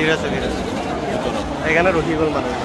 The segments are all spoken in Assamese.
ভিৰ আছে সেইকাৰণে ৰখি গ'ল মানুহ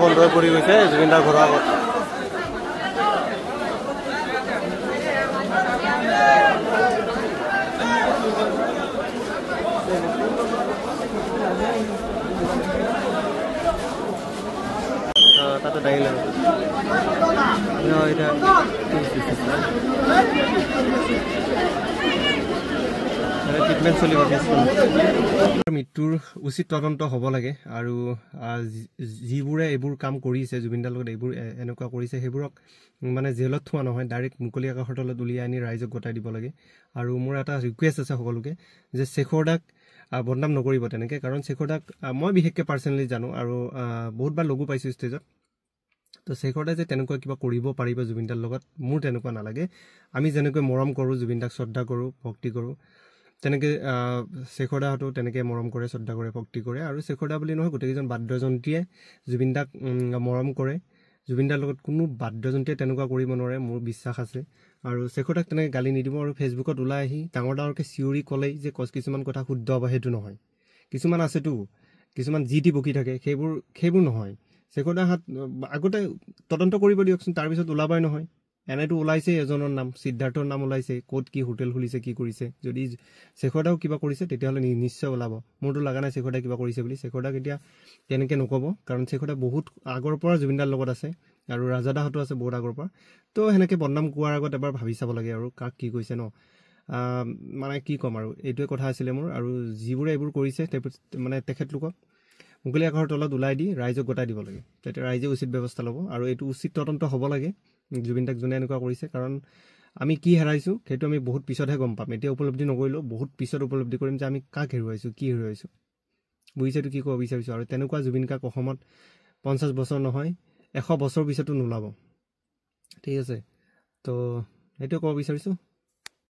বন্ধ হৈ পৰি গৈছে জুবিন দাৰ ঘৰৰ আগত তাতে দাঁড়িয়ে ট্ৰিটমেণ্ট চলিব মৃত্যুৰ উচিত তদন্ত হ'ব লাগে আৰু যিবোৰে এইবোৰ কাম কৰিছে জুবিন দাৰ লগত এইবোৰ এনেকুৱা কৰিছে সেইবোৰক মানে জেলত থোৱা নহয় ডাইৰেক্ট মুকলি আকাশৰ তলত উলিয়াই আনি ৰাইজক গতাই দিব লাগে আৰু মোৰ এটা ৰিকুৱেষ্ট আছে সকলোকে যে শেখৰ দাক বদনাম নকৰিব তেনেকৈ কাৰণ শেখৰ দাক মই বিশেষকৈ পাৰ্চনেলি জানো আৰু বহুতবাৰ লগো পাইছোঁ ষ্টেজত তো শেখৰ দাই যে তেনেকুৱা কিবা কৰিব পাৰিব জুবিন দাৰ লগত মোৰ তেনেকুৱা নালাগে আমি যেনেকৈ মৰম কৰোঁ জুবিন দাক শ্ৰদ্ধা কৰোঁ ভক্তি কৰোঁ তেনেকৈ শেখৰ দাহঁতো তেনেকৈ মৰম কৰে শ্ৰদ্ধা কৰে ভক্তি কৰে আৰু শেখৰ দা বুলি নহয় গোটেইকেইজন বাদ্যযন্ত্ৰীয়ে জুবিন দাক মৰম কৰে জুবিন দাৰ লগত কোনো বাদ্যযন্ত্ৰীয়ে তেনেকুৱা কৰিব নোৱাৰে মোৰ বিশ্বাস আছে আৰু শেখৰ দাক তেনেকৈ গালি নিদিব আৰু ফেচবুকত ওলাই আহি ডাঙৰ ডাঙৰকৈ চিঞৰি ক'লেই যে কিছুমান কথা শুদ্ধ হ'ব সেইটো নহয় কিছুমান আছেতো কিছুমান যি টি বকি থাকে সেইবোৰ নহয় শেখৰ দা হাত আগতে তদন্ত কৰিব দিয়কচোন তাৰপিছত ওলাবই নহয় এনেতো ওলাইছে এজনৰ নাম সিদ্ধাৰ্থৰ নাম ওলাইছে ক'ত কি হোটেল খুলিছে কি কৰিছে যদি শেখৰ দাও কিবা কৰিছে তেতিয়াহ'লে নিশ্চয় ওলাব মোৰতো লগা নাই শেখৰ দাই কিবা কৰিছে বুলি শেখৰ দাক এতিয়া তেনেকৈ নক'ব কাৰণ শেখৰ দা বহুত আগৰ পৰা জুবিন দাৰ লগত আছে আৰু ৰাজা দাহঁতো আছে বহুত আগৰ পৰা তো সেনেকৈ বদনাম কোৱাৰ আগত এবাৰ ভাবি চাব লাগে আৰু কাক কি কৈছে ন মানে কি ক'ম আৰু এইটোৱে কথা আছিলে মোৰ আৰু যিবোৰে এইবোৰ কৰিছে মানে তেখেতলোকক মুকলি আকাশৰ তলত ওলাই দি ৰাইজক গতাই দিব লাগে তেতিয়া ৰাইজে উচিত ব্যৱস্থা ল'ব আৰু এইটো উচিত তদন্ত হ'ব লাগে জুবিন দাক যোনে এনেকুৱা কৰিছে কাৰণ আমি কি হেৰাইছোঁ সেইটো আমি বহুত পিছতহে গম পাম এতিয়া উপলব্ধি নকৰিলেও বহুত পিছত উপলব্ধি কৰিম যে আমি কাক হেৰুৱাইছোঁ কি হেৰুৱাইছোঁ বুজিছেতো কি ক'ব বিচাৰিছোঁ আৰু তেনেকুৱা জুবিন গাৰ্গ অসমত 50 বছৰ নহয় 100 বছৰ পিছতো নোলাব ঠিক আছে তো সেইটোৱে ক'ব বিচাৰিছোঁ